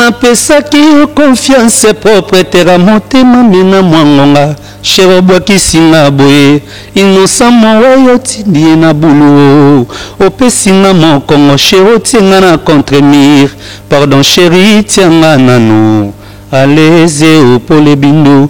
napesaki yo confiance propriétaire motema mina mwangonga shero bwakisinga boye inosa mowe yotindi na bulu opesinga mokongo shero tienga na contre-mire pardon chéri tianga nanu aleze opole bindu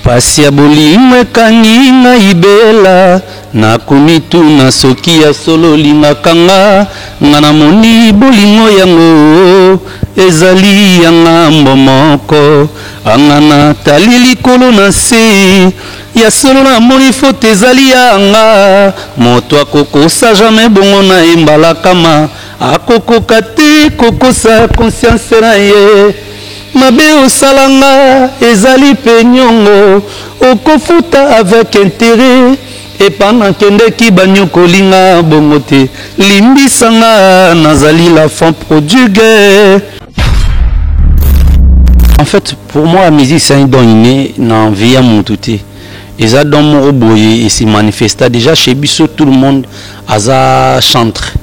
pasi ya bolingo ekangi ngai bela nakomituna soki ya solo olingaka nga nga namoni bolingo yango ezali ya ngambo moko anga natali likolo na se ya solo namoni foto ezali yanga moto akokosa jamais bongo na embalakama akokoka te kokosa conscience na ye mabe osalanga ezali pe nyongo okofuta avec intérêt epana kendeki banyokolinga bongo te limbisanga nazali la femme prodigue. En fait pour moi la musique c'est un don inné dans vie à mon touté et ça dans mon boye et s'y manifesta déjà chez biso tout le monde aza chantre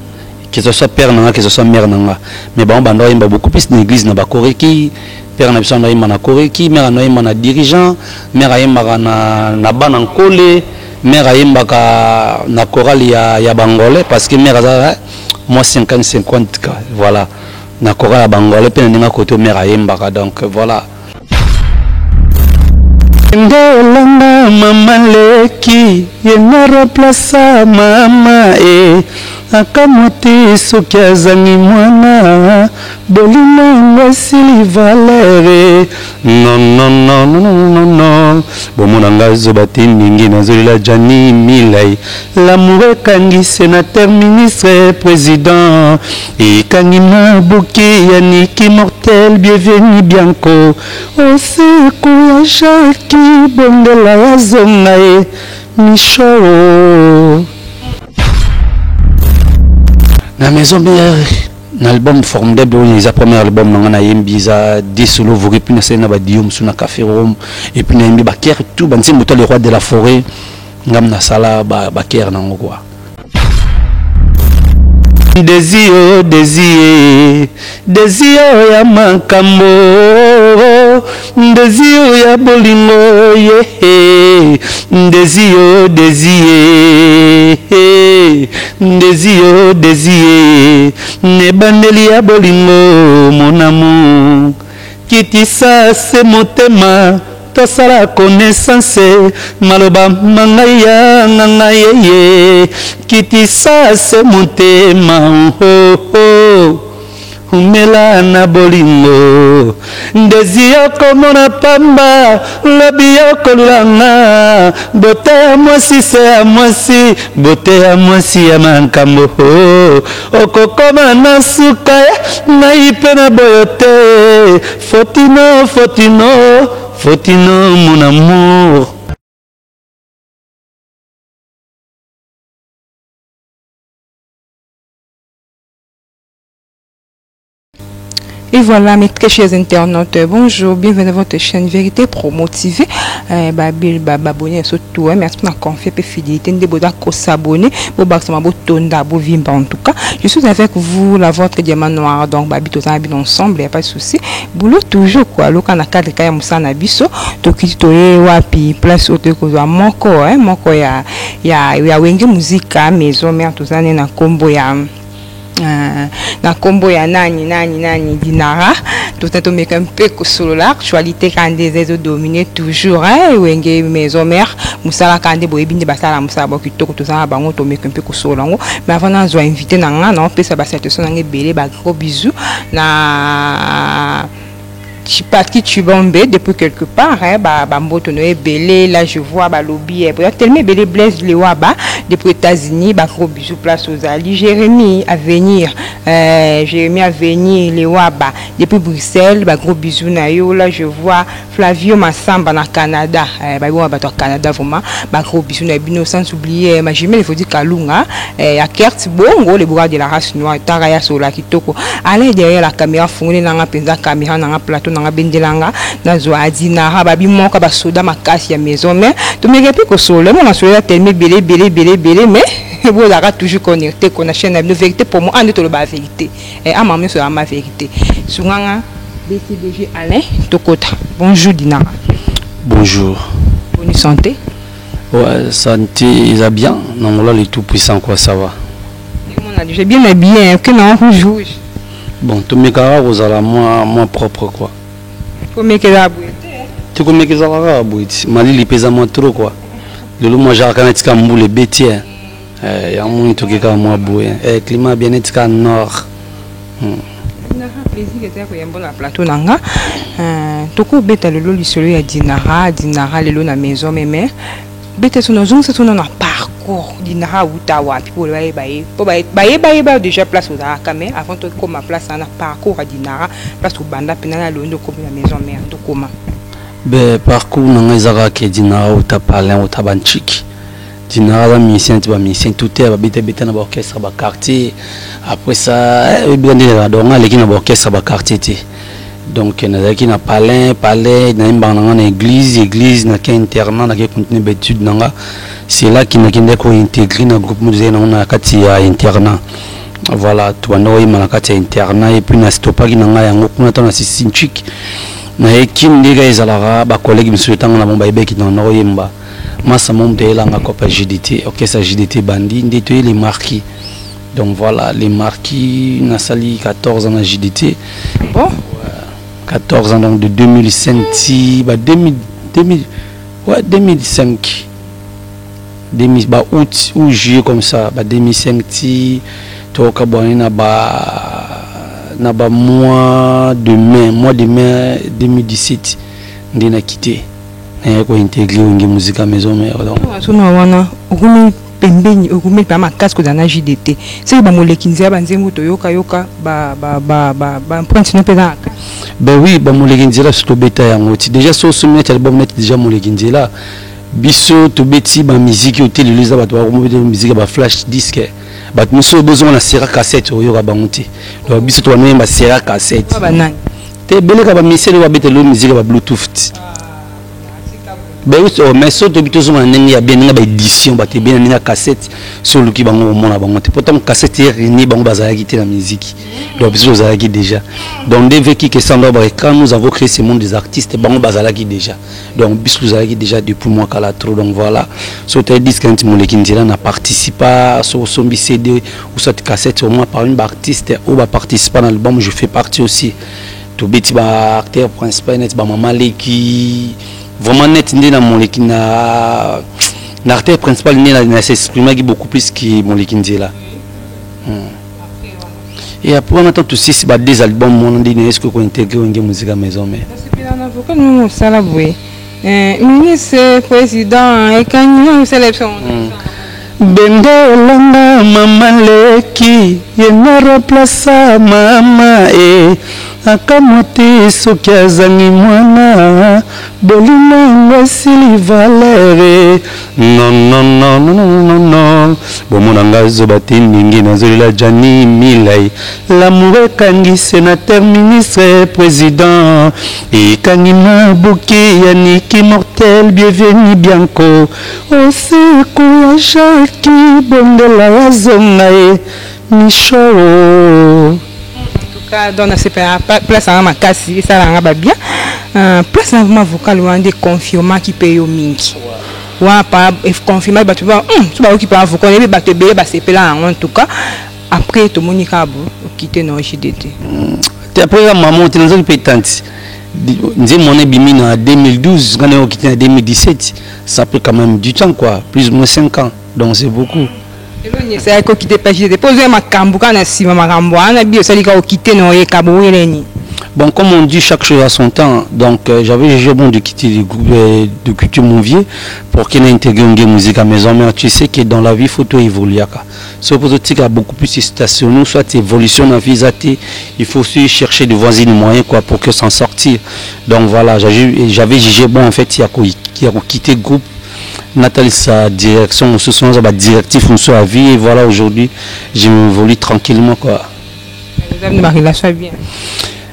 que ce soit père nanga que ce soit mère nanga mais bon bando yimba beaucoup plus d'église na bakoreki père na biso na yimba na koreki mère na yimba na dirigeant mère yimba na bana nkole mère yimba na chorale ya bangolais parce que mère aza moi 50-50 voilà na chorale ya bangolais pe na côté mère yimba donc voilà ndelanga mama leki yena remplaça mama akamoti soki azangi mwana bolingo esili valere non bomona ngai zoba te mingi nazolela jani milai lamour ekangi sénateur ministre président ekangi na buki ya niki mortel bienvenu bianco osiku ya jaki bondela ya zonga ye micho la maison mère l'album formidable les premier album nanga yembiza des solo vous répune c'est na badium suna café rome et puis na yembi baker tout banzi moto le roi de la forêt ngam na sala baker nango quoi désir ya makambo désir ya bolingo ye désir ne bandeli ya bolingo mon amour kitisa se motema tosala connaissance maloba mangaya nganga yeye kitisa se motema umela na bolingo ndezi yokomona pamba lobi yokolanga bote ya mwasi se ya mwasi bote ya mwasi ya mankambo okokoma na suka ngai mpe na boyo te Fotino mon amour. Et voilà mes très chers internautes, bonjour, bienvenue à votre chaîne Vérité Pro Motivé. Abonner surtout, merci pour la confiance et fidélité. Ne pas s'abonner, pour vimba en tout cas. Je suis avec vous, la votre diamant noir, donc ensemble, il n'y a pas de souci. Boulot toujours quoi, le canal cadre kaya musana biso, toki toye wapi place au teko za moko ya wenge musique maison mère tout ça na combo ya na combo ya nani dinara tout ça tombe un peu solo l'actualité quand des autres dominer toujours wenge maison mère musala kande boyebinde basala musala bokitoko tout ça bango tombe un peu solo mais avant na zo invité na nga na pesa ba cette son belé ba gros bisous na Chipati Chibombe depuis quelque part bamboto no belé là je vois lobby tellement belé Blaise Lewaba depuis États-Unis gros bisous place aux Ali Jérémy à venir Lewaba depuis Bruxelles gros bisous na yo là je vois Flavio Massamba na Canada Canada vraiment gros bisous na bino sans oublier ma jumelle il faut dire Kalunga à Kert Bongo les bois de la race noire Taraya Sola Kitoko allez derrière la caméra fongolais na penza caméra na plateau na bendelanga na zoadi na rababi moka ba soda makasi ya maison mais to me repi ko solo mo na solo tellement belé mais vous avez toujours connecté qu'on a chaîne de vérité pour moi en est la vérité et à ma sur ma vérité souvent BCBG Alain Tokota. Bonjour Dinara. Bonjour. Bonne santé. Ouais, santé, ils a bien. Non, là, les tout puissants, quoi, ça va. J'ai bien habillé, que non, rouge. Bon, tous mes caras, vous allez moi propre, quoi. Comment que la tu connais que ça va, Mali, il pèse à moi trop, quoi. De l'eau, moi, j'ai un petit peu de bêtises. Il y a un monde qui est moi, boué. Le climat bien est au nord. Plaisir que tu la plateau nanga toko beta le loli solo ya Dinara le lo na maison mais beta son zone c'est son parcours Dinara utawa pour ba déjà place aux mais avant de comme place na parcours à Dinara place au banda penana londo comme la maison mère to comment be parcours nanga izaka ke Dinara utapalin utabanchiki Dinara la mission tu vas mission tout est ba beta na ba orchestre ba quartier après ça bien dire donc les qui na ba orchestre ba quartier donc na qui na palais na mbana na église na ki internat na ki continuer d'études nanga c'est là qui na kinde ko intégrer na groupe musée na kati ya internat voilà tu vas no yima na kati ya internat et puis na stopa ki nanga yango kuna tona sisinchik na ekinde ga ezalaka ba collègue monsieur tanga na bomba ebeki na no yimba massa mom de la copa JDT ok ça JDT bandi ndetoye les marquis donc voilà les marquis na sali 14 ans à JDT bon 14 ans donc de 2005 bah 2005 bah août ou juillet comme ça bah 2005 to kaboni na ba mois de mai 2017 ndina quitté ko intégrer une musique à maison mais donc wana okumi pembeni okumi pa makasque dans JDT c'est ba molekinzia banzembo toyoka ba prendre pena ben oui ba molekinzia surtout beta yango déjà so soumettre album net déjà molekinzia biso to beti ba musique au télé les ba to ba musique ba flash disque ba muso besoin na sera cassette oyoka bangote donc biso to na ba sera cassette te beleka ba miseli ba beta lo musique ba bluetooth ben oui mais so to bito zuma ndenge ya bien nga ba édition ba te bien na cassette sur le qui bango mona bango te pourtant cassette ni bango bazala qui la musique donc biso bazala qui déjà donc des vécu que sans d'abord quand nous avons créé ce monde des artistes bango bazala qui déjà donc biso bazala qui déjà depuis moi kala trop donc voilà so te disque quand moleki ndira na participa so sombi CD ou soit cassette au moins par une artiste ou ba participer dans l'album je fais partie aussi to beti ba acteur principal net ba mama leki vraiment net ndina moleki na l'artiste principal na s'exprimer beaucoup plus que moleki ndila et après on attend tous ces des albums mon ndina est-ce que ko intégrer une musique à maison mais c'est bien un avocat nous ça la voix ministre président et quand sélection Bendelanga mama leki yena replaça mama akamoti soki azangi mwana bolina esili valere non bomonanga zoba te ndenge nazolela jani milai l'amour ekangi sénateur ministre président ekangi na buki ya niki mortel bienvenu bianco osiku ya jaki bondela ya zonga ye micho dans la place à ma casse ça la va bien place à ma vocal ou des confirmants qui paye au mingi ou pas confirmer bah tu vois tu vas occuper un vocal et bah te payer bah c'est là en tout cas après tout mon nicabo quitter nos JDT après la maman tu nous paye tant nous mon bimi en 2012 quand on quitté en 2017 ça peut quand même du temps quoi plus ou moins 5 ans donc c'est beaucoup. C'est quoi qui dépêche de poser ma cambuka na sima ma cambuka na bio ça lika quitter no ye kabo yeleni. Bon comme on dit chaque chose à son temps donc j'avais jugé bon de quitter le groupe de culture Monvier pour qu'il ait intégré une musique à maison mais tu sais que dans la vie faut tout évoluer quoi. C'est pour ça qu'il y a beaucoup plus de stations soit évolution dans vie il faut aussi chercher de voisins moyens quoi pour que s'en sortir. Donc voilà j'avais jugé bon en fait il y a quitté le groupe Nathalie sa direction ce sont des directifs on soit à vie et voilà aujourd'hui je m'évolue tranquillement quoi. Ma relation bien.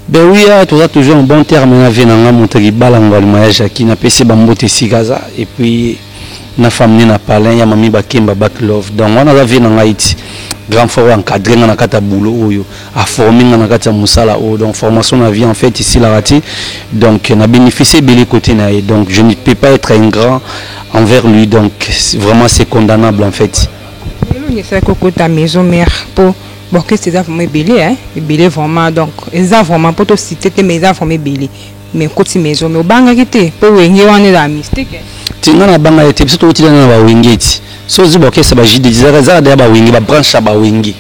Ben oui tu as toujours un bon terme na vie na monter balanga le mariage qui n'a pas bambote sikaza et puis na famille na palin ya mami bakemba back love donc on a vu na Haïti grand frère encadré na kata boulot oyo a formé na kata musala o donc formation na vie en fait ici la raté donc na bénéficié belé côté na donc je ne peux pas être un grand envers lui donc vraiment c'est condamnable en fait. Il c'est que ta maison mère pour bon que c'est vraiment belé hein belé vraiment donc ils ont vraiment pour te citer mais ils ont vraiment belé mais côté maison mais banga kité pour wengi wana la mystique tinga na banga été surtout au na ba wingeti so zibo ke ça ba jide za da ba wingi ba branche ba wingi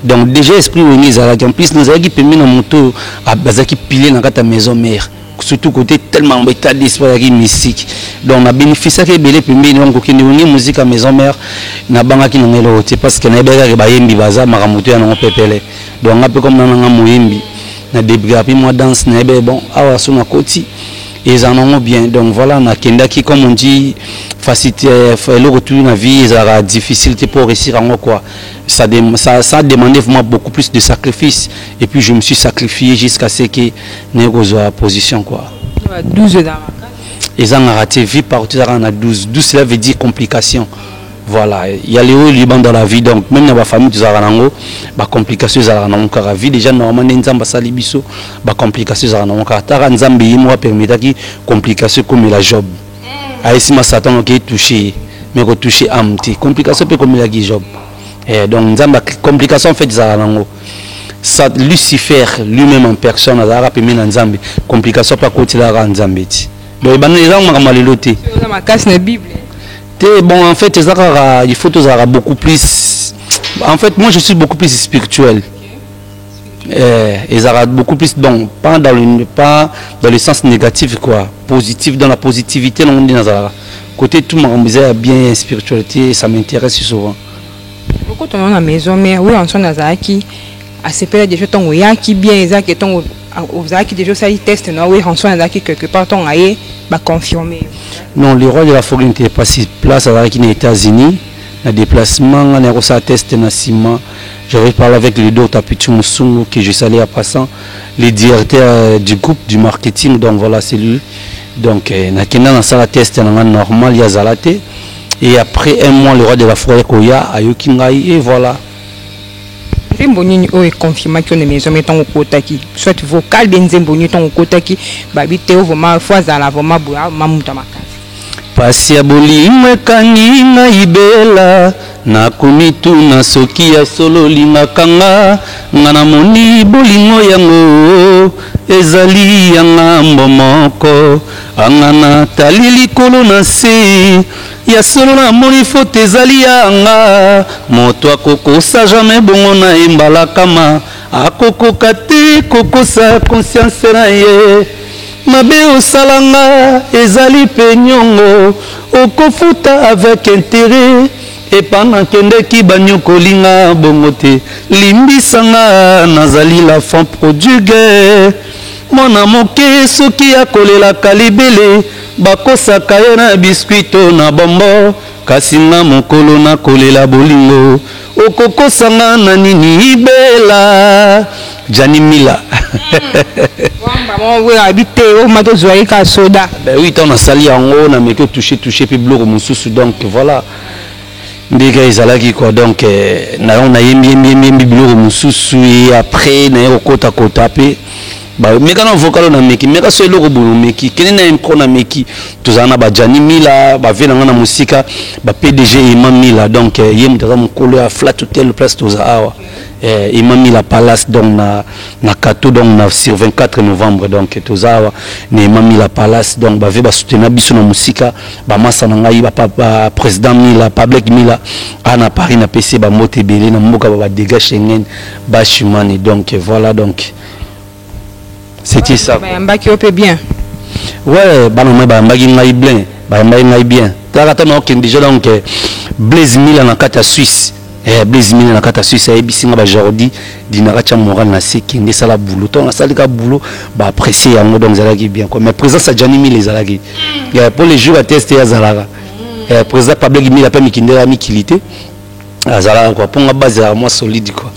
donc déjà esprit wingi za en plus nous avons qui permis na moto a bazaki pile na kata maison mère surtout côté tellement état d'esprit qui mystique donc on a bénéficié que belé permis donc qui ni musique à maison mère na banga ki na ngelo parce que na bega ba yembi baza maramoto ya na pepele donc un peu comme na moyembi na début puis moi danse na bon awa so na koti et ils en ont bien donc voilà na kenda qui comme on dit facilité le retour na vie ça a difficulté pour réussir en quoi ça a demandé vraiment beaucoup plus de sacrifices et puis je me suis sacrifié jusqu'à ce que négocio à position quoi 12 dans ils ont raté vie partout à 12 cela veut dire complication. Voilà, il y a les hauts Liban dans la vie, donc même dans la famille, tu as des complications dans la vie. Déjà, normalement, nous avons des complications dans la vie. Nous avons des complications comme la job. Aïssi Satan qui est touché, mais qui touché amti. Complications comme la job. Donc, nous avons des complications faites dans la vie. Lucifer lui-même en personne, il a rappelé dans la complications pas côté de la Nzambe. Donc, il y a des Bible. Bon, en fait, il faut beaucoup plus. En fait, moi, je suis beaucoup plus spirituel. Ils ont beaucoup plus, donc, pas dans le sens négatif, quoi. Positif, dans la positivité, on dit dans côté tout le monde a bien spiritualité, ça m'intéresse souvent. Beaucoup de gens dans la maison, mais oui, on sont dans qui à ces périodes déjà ton qui bien, ils qui ton qui déjà ça ils testent, non, oui, on sont dans qui quelque part ton aïe, bah confirmer. Non, le roi de la forêt n'était pas si place à les États-Unis. Le déplacement, on a reçu un test dans ciment. J'avais parlé avec le docteur Tapitu Moussoungo que je salue à passant, le directeur du groupe du marketing. Donc voilà, c'est lui. Donc, on a fait un test normal, il y a Zalaté. Et après un mois, le roi de la forêt Koya a Yokingaï et voilà. Zemboni est confirmé que les maisons mettons au kotaki, soit vocal bien Zemboni ton au kotaki, babite au vraiment fois à la vraiment boua mamutamaka. Pasi ya bolingo ekangi na ibela nakomi tuna soki ya solo lingakanga nga namoni bolingo yango ezali ya ngambo moko anga natali likolo na se ya solo namoni foto ezali yanga moto akokosa jamais bongo na embalakama akokoka te kokosa conscience na ye mabe osalanga ezali penyongo okofuta avec intérêt et pendant kendeki banyokolinga bongo te limbisanga nazali la femme prodigue mwana moke soki akolelaka libele bakosaka ye na biskuito na bombo kasi nga mokolo nakolela bolingo okokosanga na nini ibela Jani Mila. Oui, on a sali en haut, on a mis que touché, puis bloqué mon sous donc voilà. Des gars, ils allaient quoi donc, on a bien bloqué mon sous et après, on a côte à côte mais quand on vocal on a meki mais quand c'est le robot meki quel est un meki tous en a ba Jani Mila ba vena na musika ba PDG Imam Mila donc yem dans mon collègue à flat hotel place tous awa Imam Mila Palace donc na Kato donc na sur 24 novembre donc tous awa ne Imam Mila Palace donc ba ve ba soutenir biso na musika ba massa na ngai ba président Mila Public Mila ana Paris na PC ba moté belé na mboka ba dégâts Schengen ba chimani donc voilà donc c'était ça. Mbaki opé bien. Ouais, mbaki ngai bien, mbaki ngai bien. Tata na okende déjà donc Blaise Mila na kata Suisse. Blaise Mila na kata Suisse et bisinga ba Jordi dinaka cha moral na sekende sala boulot. To na sala ka boulot ba apprécier yango donc zalaki bien quoi. Mais présence à Jani Mila zalaki. Pour les jours à tester ya zalaka. Présence Pablo Mila pas mikindela mikilité. Zalaka quoi pour nga base à moi solide quoi.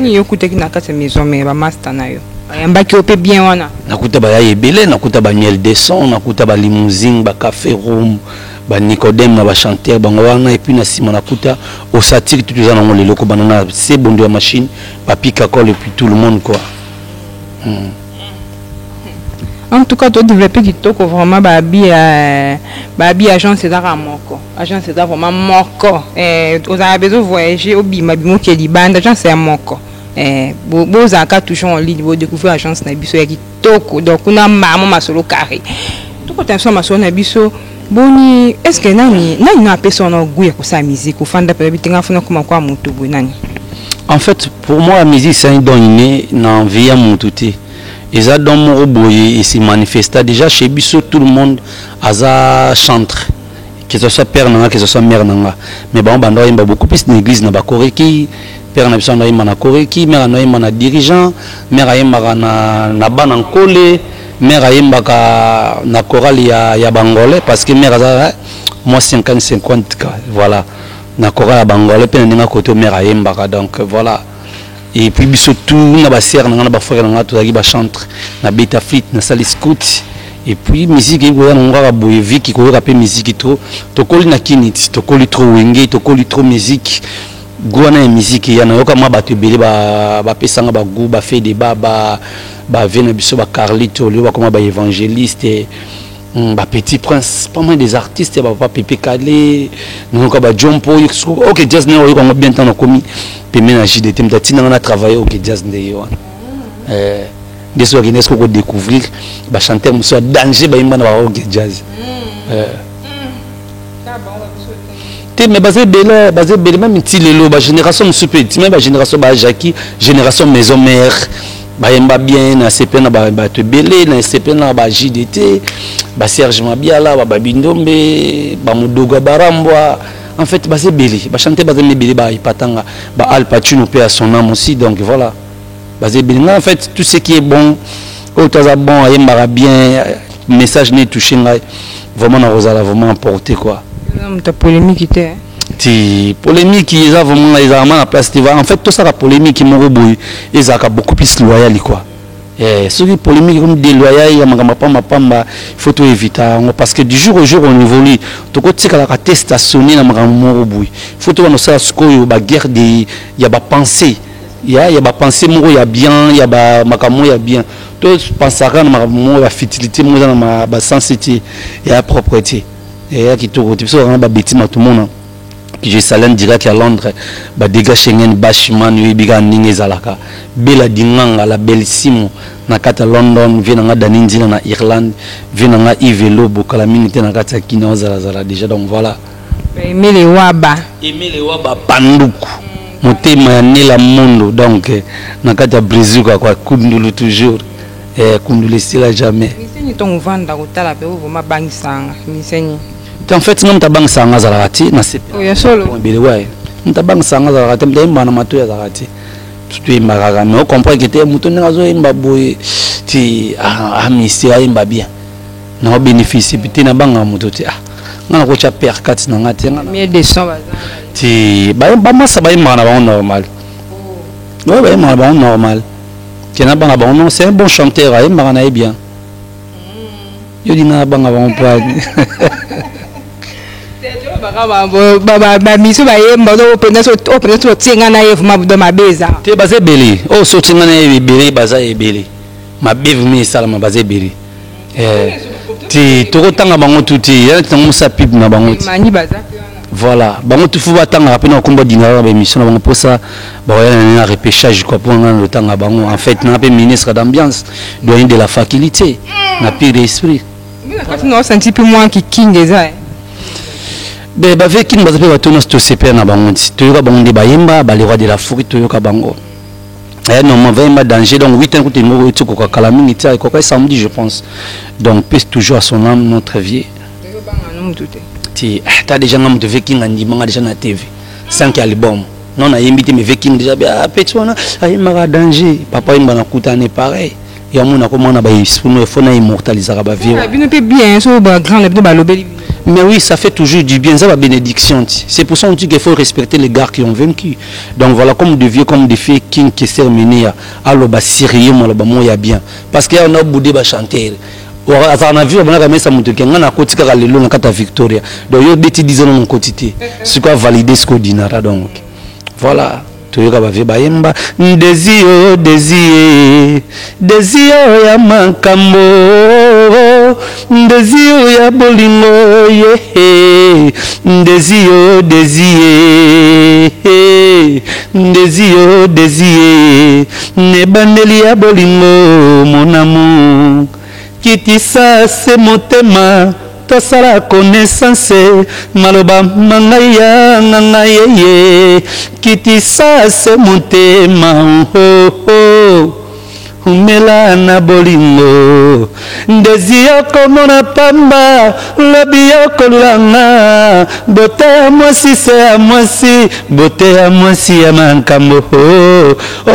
Ni yokute ki na kata maison mais ba master na yo. Mbaki ope bien wana. Nakuta ba ya ebele, nakuta ba miel de son, nakuta ba limousine, ba café room, ba Nicodème na ba chanteur bango wana et puis na sima nakuta au satire tout ça na leloko banana c'est bon de la machine, papi kakol et puis tout le monde quoi. En tout cas, tu as développé kitoko vraiment babi agence d'art moko. Agence d'art vraiment moko. Vous avez besoin de voyager au bima bimo qui est libanda agence c'est moko. Vous avez toujours en ligne vous découvrir agence na biso ya kitoko. Donc on a maman masolo carré. Tout quand tu masolo na biso boni est-ce que nani na personne au goût pour sa musique ou fanda peut être ngafuna kuma kwa mutu nani. En fait, pour moi la musique c'est un don inné dans vie à mututé. Et ça dans mon boye et s'est manifesté déjà chez Bissot tout le monde à chantre que ce soit père nanga que ce soit mère nanga mais bon bando il y a beaucoup plus d'église na bakore qui père na biso na na kore qui mère na na dirigeant mère ayemba na bana nkole mère ayemba na chorale ya bangolais parce que mère za moi 50-50 voilà na chorale ya bangolais pe na côté mère ayemba donc voilà. Et puis surtout na ba sœur na ba frère na to ba chantre na beta flit na sali scout et puis musique ko na ngara boye viki ko rapper musique trop to koli na kinit to koli trop wenge to koli trop musique gwana musique ya na yoka ma ba te belé ba pesanga ba go ba fait débat ba vena biso ba Carlito le ba comme ba évangéliste ba Petit Prince pas mal des artistes ba Pépé Calé non ka ba Jompo OK jazz na yo ko bien temps commis pemé na JDT mtatina na travailler OK jazz ndeyo des soirs qui n'est-ce qu'on découvrir ba chanter monsieur danger ba imba na ba OK jazz mais basé belé même ti lelo ba génération monsieur petit même ba génération ba Jackie génération maison mère ba yemba bien na CP na ba te belé na CP na ba JDT ba Serge Mabiala ba Bindombe ba Mudoga Barambwa en fait basé belé ba chanter basé belé ba ipatanga ba Al Pacino paix à son âme aussi donc voilà basé belé en fait tout ce qui est bon autant bon yemba bien message n'est touché vraiment na rosala vraiment apporté quoi ta polémique était ti polémique qui est vraiment la place en fait tout ça la polémique qui m'ont boy ils a beaucoup plus loyal quoi ceux qui polémique comme déloyal ya magamba pamba il faut tout éviter parce que du jour au jour on évolue to ko tika la test sonner na magamba boy il faut tout on ça skoyo ba guerre de ya ba pensée ya ba pensée mo ya bien ya ba makamo ya bien to pensaka na magamba la futilité mo na ba sensité ya propreté et qui tout côté ça ba bêtise tout le monde que je salène direct à Londres ba dégâts Schengen bashman wi biga ninge zalaka bela dinganga la bellissimo na kata London vient na daninjina na Irlande vient na Ivelo bokala minute na kata kina zala déjà donc voilà Emile Waba panduku motema ya nela mondo donc na kata Brésil quoi kundulu toujours kundulu sila jamais miseni ton vanda kotala pe vraiment bangisanga miseni en fait ngam tabang sanga zalati na sepe ya solo bele ouais tabang sanga zalati mdaimba na matu ya zalati tutu imaraga mais on comprend que te muto ngazo imba boy ti misi imba bien na bénéfice pité na banga muto ti ngana ko cha per 4 na ngati ngana mais des sons ti ba masa ba imba na ba normal ouais ba imba ba normal kena banga ba non c'est un bon chanteur imba na bien yo dina banga ba on peut ba miso ba yemba do openda so tinga na yevu mabudo mabeza te baze belé oh so tinga na yevu belé baza ebelé mabevu mi sala mabaze belé ti to tanga bango tuti ya tango sa pib na bango mani baza voilà bango tufu batanga pena komba dinara ba émission na bango pour ça ba na repêchage quoi pour ngana le tanga bango en fait na pe ministre d'ambiance doyen de la faculté na pire esprit quand nous senti plus moins qui king déjà ben ba ve king bazape batono sto CP na bango to yoka bango de bayemba ba le roi de la forêt to yoka bango non ma vraiment danger donc 8 ans côté mo to ko kala mingi tia ko ka samedi je pense donc pèse toujours à son âme notre vieux ti ta déjà ngam de viking andi manga déjà na TV 5 albums non na yembité mais viking déjà petit on a ayemba danger papa imba na kutane pareil ya mona comment na ba il faut na immortaliser ba vie bien so ba grand ba lobeli. Mais oui, ça fait toujours du bien, ça va bénédiction. C'est pour ça qu'on dit qu'il faut respecter les gars qui ont vaincu. Donc voilà, comme de vieux, comme des filles qui s'est terminé à l'oba sérieux, moi ya bien. Parce qu'il y a un boudé ba chanter. On a vu, on a mis ça monter qu'on a côté car le long à Victoria. Donc il y a des petits disons mon quotidien. C'est quoi valider ce qu'on dit nara donc. Voilà. Tu vas voir bayemba désir ya mankambo désir ya bolingo ye désir ne bandeli ya bolingo mon amour kitisa se motema tosala connaissance maloba mangaya ngangayeye kitisa se motema umela na bolingo ndezi yokomona pamba lobi yokolanga bote ya mwasi se ya mwasi bote ya mwasi ya mankambo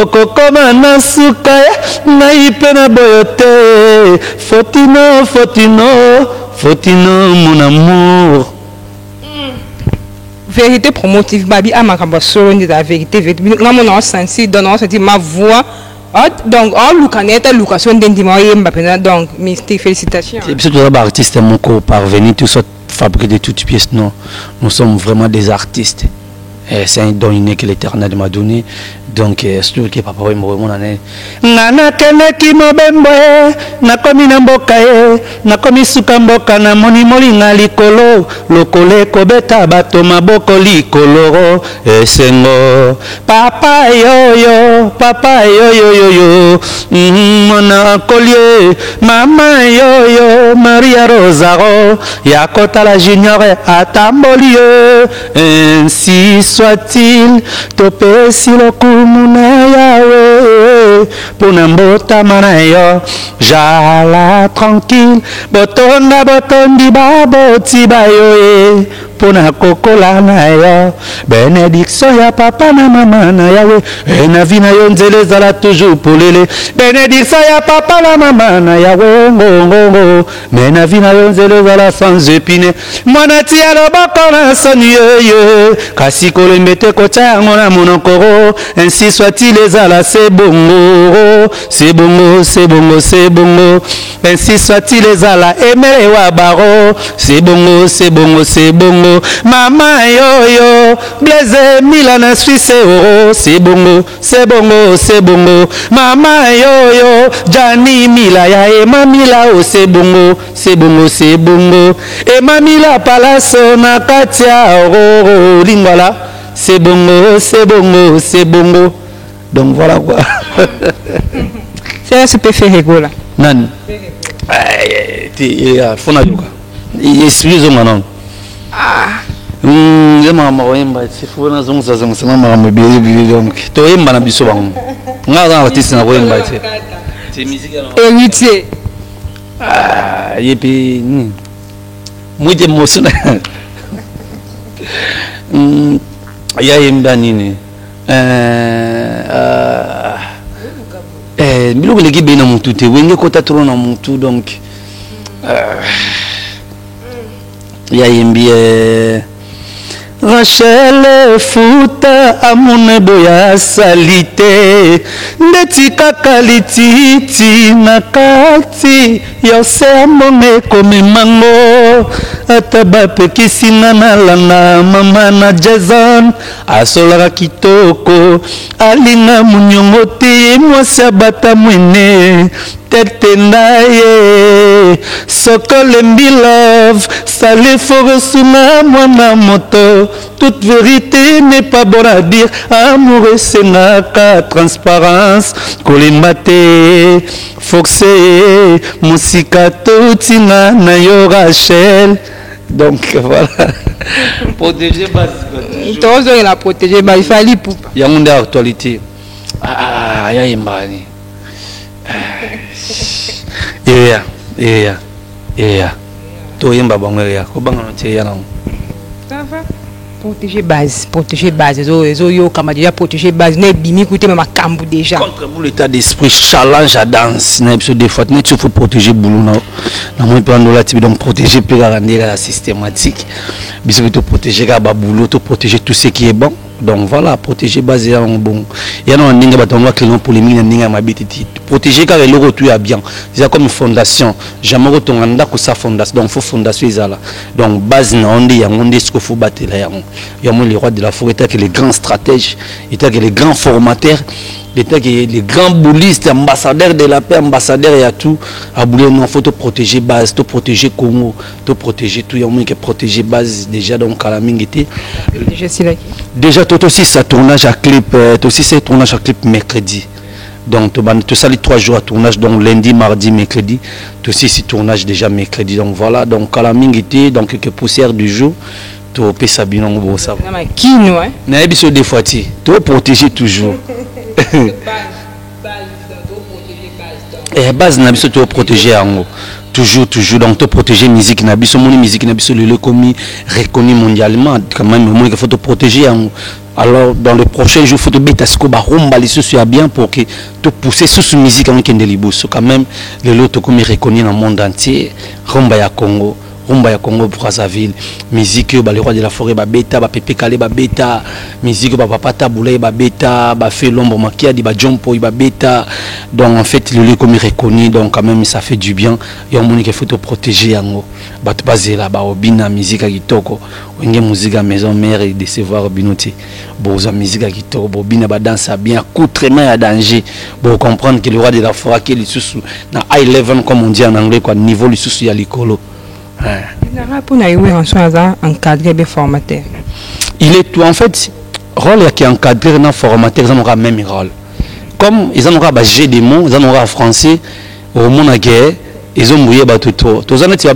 okokoma na suka ngai mpe na boyo te Fotino mon amour. Vérité promotive babi amakamba solo ni la vérité na mon senti donne senti ma voix. Donc en lukaneta location d'indiment yemba donc mystique félicitations. C'est parce que les artistes mon corps parvenir tout ça fabriquer de toutes pièces non. Nous sommes vraiment des artistes. C'est un don inné que l'Éternel m'a donné. Donc, c'est tout qui est papa et mon année. Nana keneki mobembo na komi na mboka na komi suka mboka na moni molinga likolo lokole kobeta bato maboko likolo esengo papa yo mona kolie mama yo Maria Rosaro ya kotala junior atamboli ainsi soit-il topesi lokumu na yawe pona mbota mana yo jala tranquille botonda botondi baboti bayo pona kokola na yo bénédiction ya papa na mama na yawe na vie na yo nzele zala toujours polele bénédiction ya papa na mama na yawe ngongo mais na vie na yo nzele zala sans épine mwana tia loboko na soni yo kasi kolembete kotia yango na monoko ainsi soit-il ezala c'est bongo ainsi soit-il ezala emele wa baro c'est bongo mama yo blaise milana suisse c'est bongo mama yo jani mila ya emamila c'est bongo emamila palaso na katia lingala c'est bongo donc voilà quoi. C'est peut faire rigoler nan fona yoka excuse moi Zema wemba sifuna zonza sana mabili donc to yemba na biso bango ngaza artiste na wemba c'est musique héritier yepi muito emotional ya yemba nini biloko leki be na mutu te wenge kota trop na mutu donc ya yembi Rachel futa amune boya salite ndeti kaka lititi na kati yose amone kome mango ataba pekisina na lana mama na Jason asolaka kitoko alinga munyongo te mwasi abata mwene tete naye sokolembi love sale foresuna mwana moto toute vérité n'est pas bonne à dire amoureux c'est naka transparence kolemba te foxe musika totina na yo Rachel donc voilà protéger base toujours il a protégé il fallait pour yango actualité ya imbani yeah to yemba bango ya ko bangana te ya nango ça va protéger base yo comme déjà protéger base ne bimi écouter même cambu déjà contre l'état d'esprit challenge à danse na episode des fois il faut protéger boulot na moi prendre la type donc protéger pe la systématique biso to protéger ka ba boulot to protéger tout ce qui est bon. Donc voilà, protéger base en bon. Il y a un ninga batonga client pour les mines ninga mabititi. Protéger car le retour est bien. C'est comme une fondation. Jamais retourner ndako sa fondation. Donc faut fondation là. Donc base na onde ya onde ce qu'il faut battre là ya. Il y a moi les rois de la forêt que les grands stratèges, état que les grands formateurs, état que les grands boulistes, ambassadeurs de la paix, ambassadeurs et à tout. À bouler non faut te protéger base, te protéger Congo, te protéger tout. Il y a moins que protéger base déjà donc à la mingité. Déjà tout aussi ça tournage à clip, aussi c'est tournage à clip mercredi. Donc tout ça les 3 jours à tournage, donc lundi, mardi, mercredi. Tout aussi c'est tournage déjà mercredi. Donc voilà, donc à la mingité, donc quelques poussières du jour. Tu peux savoir bon ça. Qui nous hein? N'a pas des fois tu protéger toujours. Et base n'a pas tu protéger en toujours donc te protéger musique n'a pas mon musique n'a pas le commis reconnu mondialement quand même moi il faut te protéger en alors dans le prochain jour il faut te mettre ce que ba rumba les choses bien pour que te pousser sous musique en Kendelibo quand même le lot commis reconnu dans le monde entier rumba ya Congo Brazzaville musique les rois de la forêt beta Pepe Kale beta musique papa Taboulay beta fait l'ombre makiadi Jompo beta donc en fait le lieu comme reconnu donc quand même ça fait du bien et on qu'il faut te protéger yango bat basé là obina musique à kitoko wenge musique à maison mère et décevoir binoti boza musique à kitoko bobina ba danse bien coup très main à danger pour comprendre que le roi de la forêt qui est sous na high level comme on dit en anglais quoi niveau le sous ya likolo. Encadré formateur. Il est tout en fait rôle qui est encadré dans formateur, ils aura même rôle. Comme ils en aura G des mots, ils en aura français au monde à guerre, ils ont mouillé tout. Tous en êtes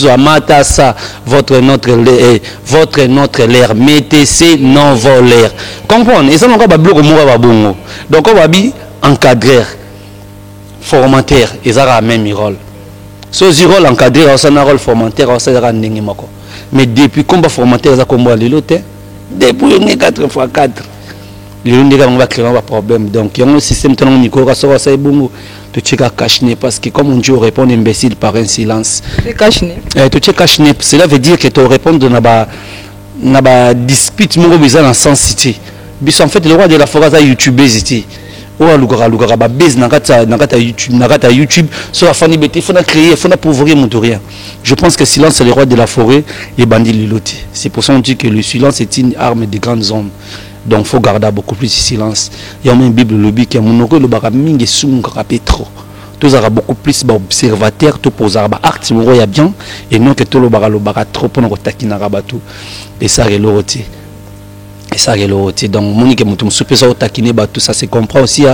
amata ça votre notre l'air mettez c'est non volaire. Comprendre, ils en aura bloqué au bongo. Donc on va bien encadrer formateur, ils aura même rôle. So rôle encadré on a rôle formateur on sera ndenge mako mais depuis combat formateur ça combat le lote depuis 4x4 le ndeka on va créer un problème donc il y a un système tellement micro ça ça bongo tu check cache parce que comme on dit on répond imbécile par un silence cache tu check cache cela veut dire que tu réponds na ba dispute mon besoin en sensité bis en fait le roi de la forêt ça YouTube ziti ou ba base nakata YouTube sur la famille BT faut créer faut pauvrir mon rien. Je pense que silence c'est le roi de la forêt et bandit liloti. C'est pour ça qu'on dit que le silence est une arme de grands hommes. Donc faut garder beaucoup plus de silence. Il y a une Bible lobby qui a monoko le baramingi sunga petro. Tous aura beaucoup plus d'observateurs tout poser ba acte mon ya bien et non que tout le bara trop pour nous takina rabatu et ça est loroti. Et ça est l'autre. Donc, Monique Moutoum Soupé, ça, tout ça se comprend aussi.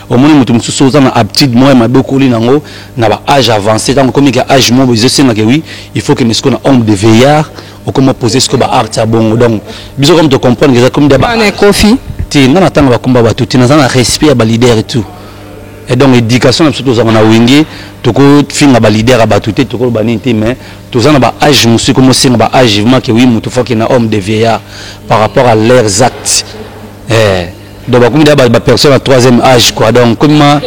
Au moins, Moutoum Soupé, on a habitude, moi, ma beaucoup, on a âge avancé. Donc, comme il y a âge, moi, je sais que oui, il faut que nous soyons homme de veillard, ou comment poser ce que va art à bon. Donc, bisous, comme tu comprends, comme d'abord. On est coffee. Tu n'as pas de combat, tu n'as pas de respect à leader et tout. Et donc, l'éducation, surtout, on a wingé, tu as un leader à battre, tu as un banité, mais tu as un âge, monsieur, comme c'est un âge, que oui, tu faut qu'il y ait un homme de veillard par rapport à leurs actes. Donc, comme il y a des personnes à 3e âge, quoi. Donc, comment.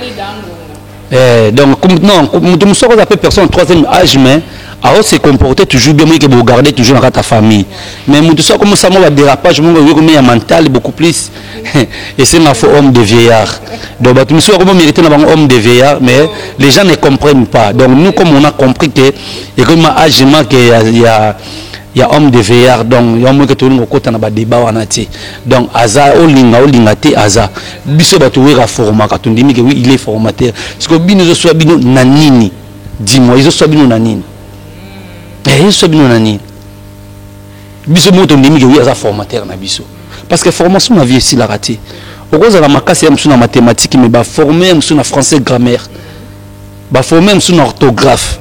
Donc, non, tu me sors des personnes à 3e âge, mais. Alors, se comporter toujours bien, que vous gardez toujours dans ta famille. Mais tout ça, comme ça, moi, dérapage, moi, il y a mental beaucoup plus. Et c'est un faux homme de vieillard. Donc, tu me sors comment mériter un homme de vieillard, mais les gens ne comprennent pas. Donc, nous, comme on a compris que, et comme âge, il y a homme de vieillard, donc il y a un moment que tout le monde a un débat en ati. Donc, Aza, Olingate, Aza. Biso Batoué a format, quand on dit que oui, il est formateur. Parce que Bino soit Bino Nanini. Dis-moi, ils sont Bino Nanini. Et ce bien nani biso moto ndimi que oui à formateur na biso parce que formation na vie ici la raté au cause la makasi ya msuna mathématiques mais ba former msuna français grammaire ba former msuna orthographe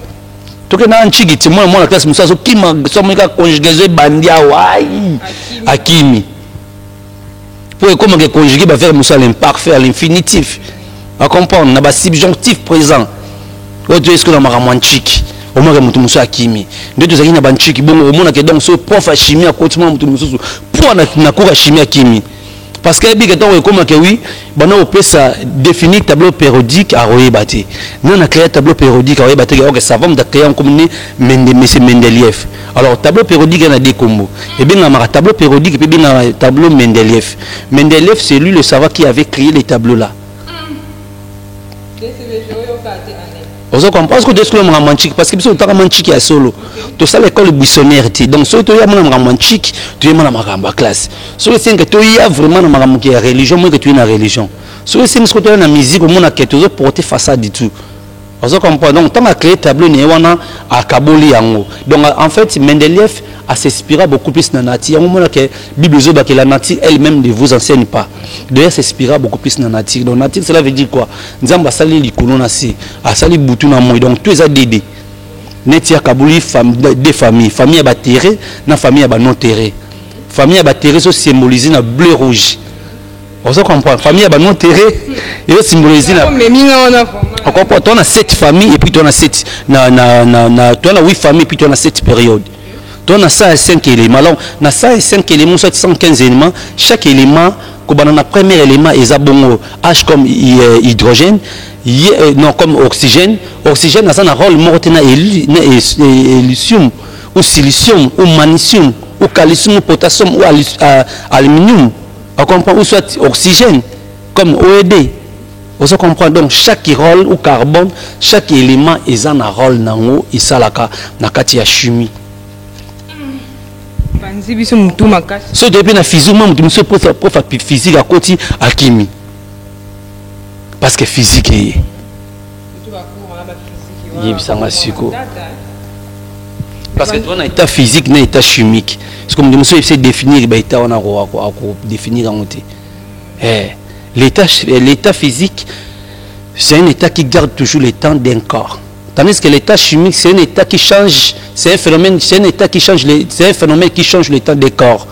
to que na nchigi ti moi la classe msuna so kima so meka conjugaison bandia wai akimi pour comment que conjuguer ba faire msuna l'imparfait à l'infinitif à comprendre na ba subjonctif présent o tu est-ce que na maramanchiki au moins que mutu musu akimi ndio tuzaki na banchiki bongo omona ke donc so prof à chimie à côté mutu musu na cours à chimie à chimie. Parce que oui, on ça définir tableau périodique à Royebati. Nous on a créé tableau périodique à Royebati. Ok, ça va me créer en commun Mendeleev. Alors tableau périodique il y a des combos. Et bien on a tableau périodique et puis bien tableau Mendeleev. Mendeleev c'est lui le savoir qui avait créé les tableaux là. Vous comprenez ce que je dis romantique parce que c'est un romantique à solo. Tout ça l'école buissonnière donc si tu es un romantique tu es un classe. Si tu es vraiment un religion moi que tu es une religion. Si tu es une musique au monde qui toujours porter façade du tout. Vous comprenez donc tant à créer tableau ni wana à Kaboli yango. Donc en fait Mendeleev a s'inspiré beaucoup plus dans la nature. Au moment que Bible zoba que la nature elle-même ne vous enseigne pas. D'ailleurs s'inspira beaucoup plus dans la nature. Donc nature cela veut dire quoi? Nzamba sali likolo na si, asali butu na moi. Donc tout ça dédé. Netia Kabuli des familles, famille à terre, na famille à non terre. Famille à terre so symbolisé na bleu rouge. Vous comprenez? Famille à non terre et symbolisé na on comprend, tu as 7 familles et puis tu as 7 tu as 8 familles et puis tu as 7 périodes. Tu as 105 éléments. Alors, dans 105 éléments, 115 éléments, chaque élément, comme le premier élément, il y a H comme hydrogène, non comme oxygène. Oxygène a un rôle mortel lithium, ou silicium, ou magnésium, ou calcium, ou potassium, ou aluminium. On comprend, ou soit oxygène, comme OED. Vous comprenez donc chaque rôle ou carbone, chaque élément est un rôle dans l'eau et ça la chimie. So depuis la physique, je prof physique à côté à chimie. Parce que physique est. Parce que tu as un état physique, un état chimique. C'est comme je sais définir l'état on a définir en côté. L'état physique, c'est un état qui garde toujours le temps d'un corps. Tandis que l'état chimique, c'est un état qui change, c'est un phénomène qui change le temps des corps.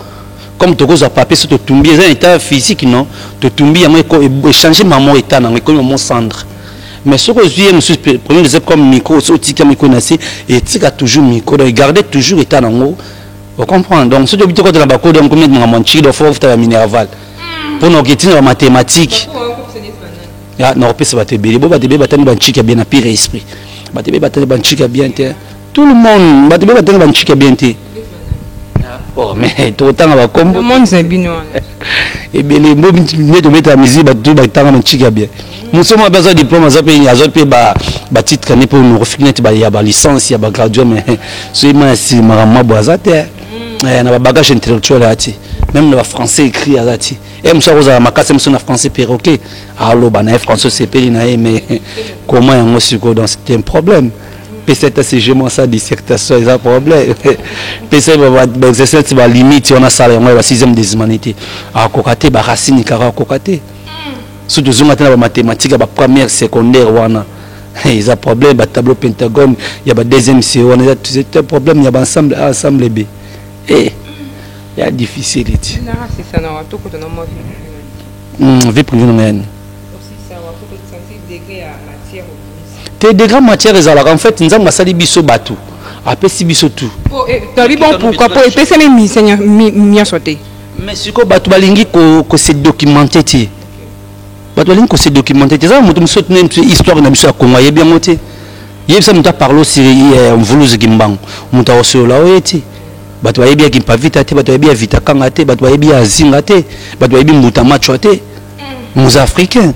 Comme tu as papier sur ton tombi, c'est un état physique, non? Tu tombi, il a changé mon état, comme mon cendre. Mais ce que je dis, premier exemple comme micro, ce que tu as et tu as toujours micro, garder toujours l'état dans l'eau. Vous comprenez? Donc, si tu as dit que tu as un donc combien de manchi, il faut faire un minéral. Pour nous guetter dans la mathématique. Non, c'est pas bien. Bon, tu as un chic bien à pire esprit. Tu as un chic bien. Tout le monde, tu as un chic bien. Oh, mais tout le temps, comme. Le monde, c'est bien. Et bien, les mots, tu mettre la musique, tu as un chic bien. Nous sommes besoin de diplôme, nous avons titre pour nous refinir, il y a licence, il y a graduat, mais c'est un bagage intellectuel. Même le français écrit à Zati. Et je suis un français perroquet. Alors, je français c'est mais comment on se donc c'est un problème. Peut-être c'est justement ça dissertation, c'est un problème. Peut-être c'est la limite, on a ça, on a la 6e des humanités. À Kokate, Racine, Kara, Kokate. Surtout, on a la mathématique, la première, secondaire, il y a un problème, le tableau pentagone, il y a un deuxième CO, c'est un problème, il y a un ensemble B. Et il y a difficile. Vie privée non tes degrés matière en fait nous avons sali biso batu après si biso tout pourquoi pour epesa même seigneur mia sauté mais ce que batu balingi ko se documenter ti batu balingi ko se documenter ça mutu saute même histoire na biso Congo y bien moté y ça mutu parler sur mvuluzi kimbango mutu osola oyeti batu bayebi ki pavita te batu bayebi vita kanga te batu bayebi azinga te batu bayebi muta macho te nous africains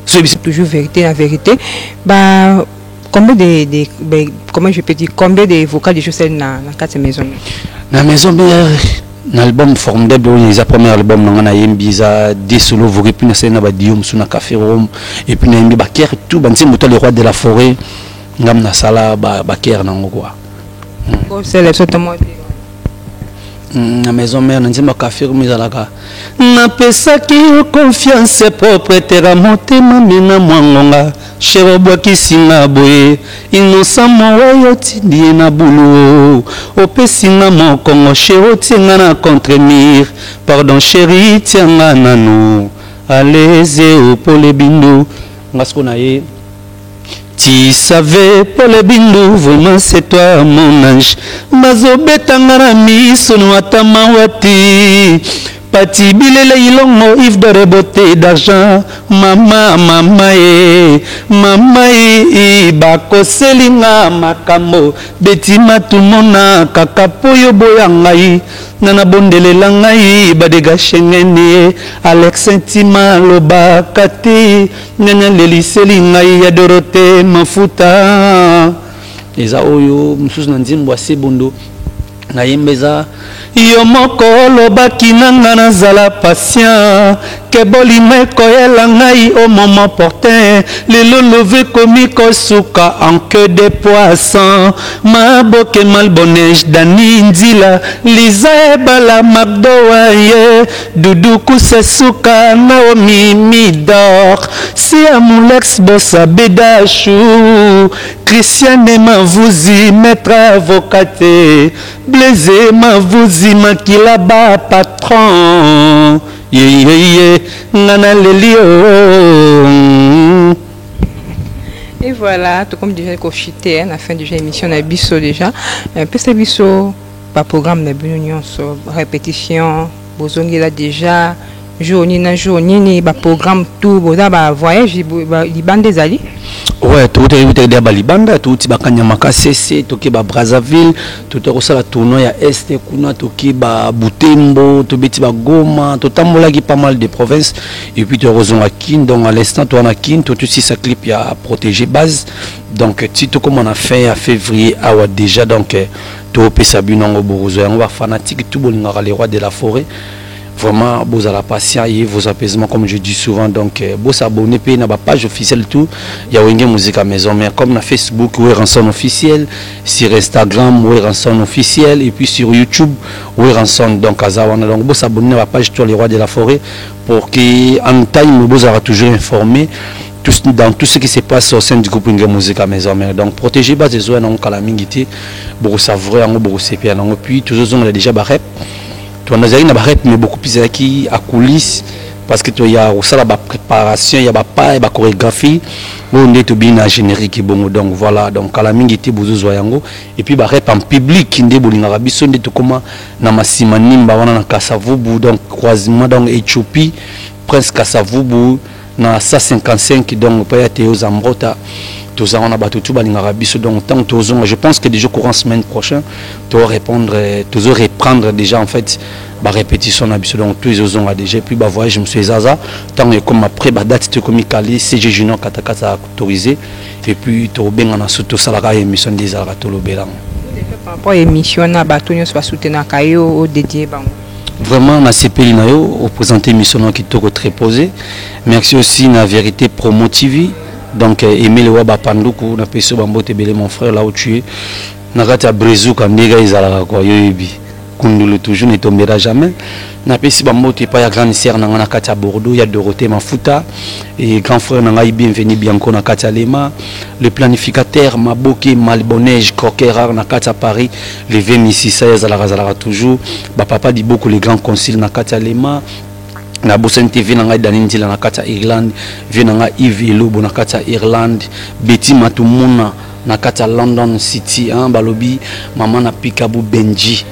c'est toujours vérité la vérité bah combien de comment je peux dire combien de vocales de choses dans quatre maisons la maison l'album formidable les premier album on a yembiza des solo vous répondez c'est na badium suna café rome et puis na yembi baker tout banzi moto le roi de la forêt ngam na sala baker nango quoi c'est le sotement na maison mère nzima café rome zalaka na pesaki confiance propre terra motema mina mwangonga chero bwakisinga boye innocent moyo tindi na bulu opesinga mokongo chero tienga na contre-mire pardon chéri tianga nanu aleze opole bindo ngasko na ye Tu savais pour le bindou, vraiment c'est toi mon ange. Mazo betangara miso no atamawati. Pati bilele ilongo if de rebote d'argent. Mama bako selinga makambo. Beti matumona kakapoyo boyangai. Nana bondele langai badega shengeni Alex Intima loba kati nana leliseli ngai ya Dorothée mafuta eza oyo mususu nanzimbo asebondo na yembeza yo moko lobaki nanga nazala patient ke bolima ekoyela ngai au moment portin lelo love komi kosuka en queue de poisson maboke malbonneige dani nzila liza ebala magdoa ye duduku sesuka naomi midor si amulex bosa bedachou Christiane Mavuzi maître avocate Blaise Mavuzi makila ba patron nana lelio. Et voilà, tout comme déjà confité à la fin de l'émission on a biso déjà peu c'est biso pas programme de réunion sur répétition bozongi là déjà journée na journée ni ba programme tout boza ba voyage libande zali. Ouais, tout est de Balibanda, tout est bakanyamaka CC, tout est Brazzaville, tout est aussi la tournoi à Est, kuna tout est Butembo, tout est Goma, tout est pas mal de provinces et puis tu as raison à Kin, donc à l'instant tu as Kin, tout aussi sa clip il y a protégé base. Donc tout comme on a fait à février à déjà donc tout est Sabinongo Borozo, on va fanatique tout bon les rois de la forêt. Vraiment, vous avez la patience et vos apaisements, comme je dis souvent. Donc, vous abonnez à la page officielle tout. Il y a une musique à maison, mais comme sur Facebook, vous avez son officiel, sur Instagram, vous avez son officiel, et puis sur YouTube, vous avez son. Donc, vous abonnez à la page sur les rois de la forêt pour qu'en time, vous avez toujours informé dans tout ce qui se passe au sein du groupe de musique à maison. Donc, protégez pas les oies dans la mingité, vous savez, vous savez, puis toujours on a déjà barré. On a mais beaucoup plus à coulisses parce que il y a aussi la préparation, il y a pas la chorégraphie, on est bien à générique bon donc voilà donc à la mingité bozo yango et puis rep en public ndé bolinga biso ndé to koma na masimanimba wana na Kasavubu donc croisement donc Éthiopie Prince Kasavubu na 155 donc pas Théo Zambrota. Tous on a battu tout balinga biso donc tant je pense que déjà courant semaine prochaine tu vas répondre toujours reprendre déjà en fait la répétition na biso donc tous les ont déjà puis voyage je me suis zaza tant comme après date tu comme calé CG Junior katakata autorisé et puis tu benga na surtout ça la émission des arato lobela par rapport à émission na bato nyos va soutenir kayo au dédié bango. Vraiment na CPI na yo au présenter émission qui est très posé. Merci aussi na Vérité Promo TV. Donc Emile Waba Panduku na peso bambote belé mon frère là où tu es nakati ya Brezu kandega izala kwa yoyebi kundulu toujours ne tombera jamais na pesi bambote pa ya grande sœur na nakati ya Bordeaux ya Dorothée Mafuta et grand frère na ngai bienvenue Bianco na kati ya Lema le planificateur Maboke Malbonneige Coquerard na kati ya Paris le 26 ya zala toujours ba papa di beaucoup les grands conciles na kati ya Lema na Bosen TV na ngai Danindila na kati ya Irlande vina nga Yves Elobo na kati ya Irlande Betty Matumuna na kati ya London City balobi mama na Pikabu Benji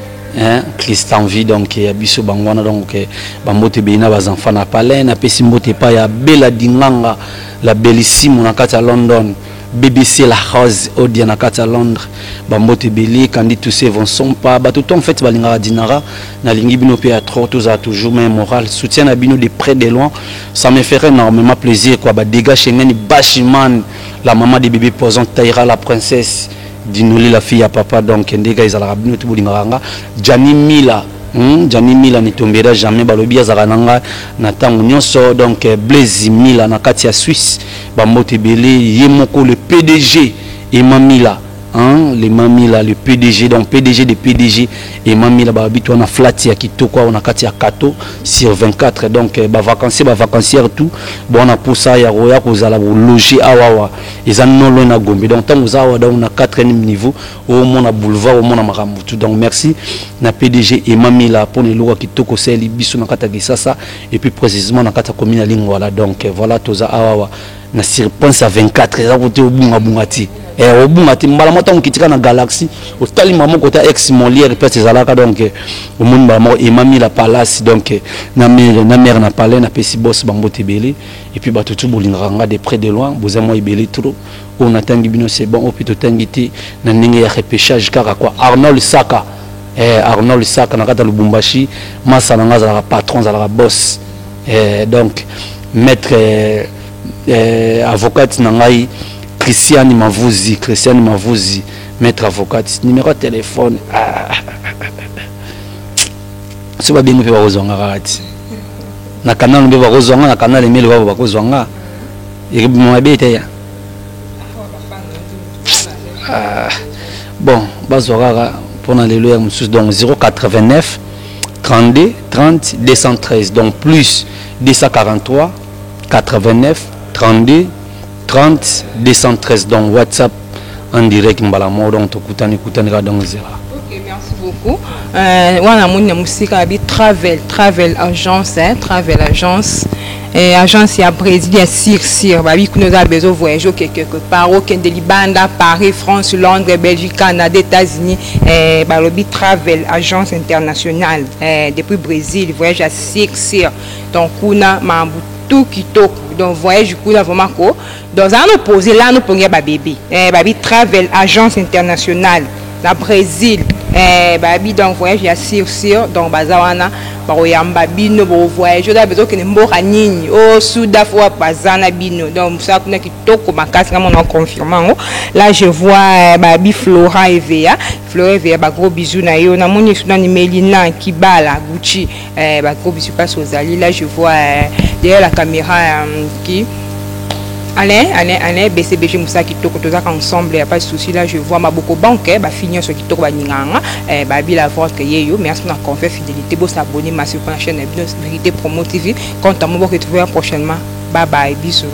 Christian V donc ya biso bangwana donc bambote beina bas enfants na palais na pesi mbote pa ya Bella Dinganga la bellissime na kati ya London BBC La Rose Odia na kati ya Londres bambote belé kandi tous ces vont sont pas ba tout en fait balinga dinara na lingi bino pe ya trop tous a toujours même moral soutien na bino de près de loin ça me ferait énormément plaisir quoi ba dégâts Schengen Bashiman la maman de bébé posant Taïra la princesse Dinoli la fille à papa donc ndega izala bino tout bolinga Jani Mila Jani Mila ne tombera jamais balobi azarananga na tango nyonso donc Blaise Mila na kati ya Suisse bambote belé yemoko le PDG Emma Mila hein, les mamies là, le PDG, donc PDG de PDG et mamie là, bah, on a flatté à Kitoko, on a kati à Kato sur 24, donc bah vacancière tout, bon on a pour ça ya roya ko zala loger awawa, ils en non loin à Gombe, donc tant vous on a 4e niveau, au moins à boulevard, au moins à Maramoutou, donc merci na PDG et mamie là pour les lois Kitoko c'est les bisous na kata ça et puis précisément na kata commune voilà, donc voilà toza awawa na surpense à 24, ça côté au bunga bungati. Et au bout matin malamata on quitte na galaxie au tali maman côté ex Molière peut ces alaka donc au monde maman et mamie la palace donc na mère na palais na pesi boss bango tebele et puis batutu bolinganga de près de loin bozamo ibeli trop on attend bino c'est bon au plutôt tangiti na ndenge ya repêchage kaka quoi Arnold Saka na kata Lubumbashi massa na za patron za la boss donc maître avocat na ngai Christiane Mavuzi, maître avocat, numéro de téléphone. C'est pas bien que vous avez na canal on va rozonga na canal email va kozonga. Et mon bête bon, bazorara pour na lelo ya musus donc 089 32 30 213 donc plus 243 89 32 30 213 donc WhatsApp en direct mbalamo donc tokutani donc zera. OK, merci beaucoup. Wana muna musika bi travel agence agence ya Brésil ya Sir babi kuno za besoin voyager quelque part au Kenya Libanda Paris France Londres Belgique Canada États-Unis balobi travel agence internationale depuis Brésil voyage à Sir donc kuna mambu tout kitoko donc voyage coup là vraiment quoi dans un opposé là nous prenons bébé babi travel agence internationale la Brésil babi donc voyage à Sir donc bazawana baroyamba bino bo voyage là besoin que mbora nini au souda fois bazana bino donc ça kuna kitoko makasi comme on confirmant là je vois babi Flora Evea ba gros bisous na yo na moni souda ni Melina Kibala Gucci ba gros bisous pas aux ali là je vois derrière la caméra qui Alain BCBG Moussa Kitoko tous ensemble, il n'y a pas de souci là, je vois ma beaucoup banque ba finir ce Kitoko ba ninganga ba bi la voix que yeyo merci pour la confiance fidélité beau s'abonner ma sur la chaîne Vérité Promo TV. Quant à moi, vous retrouver prochainement. Bye bye, bisous.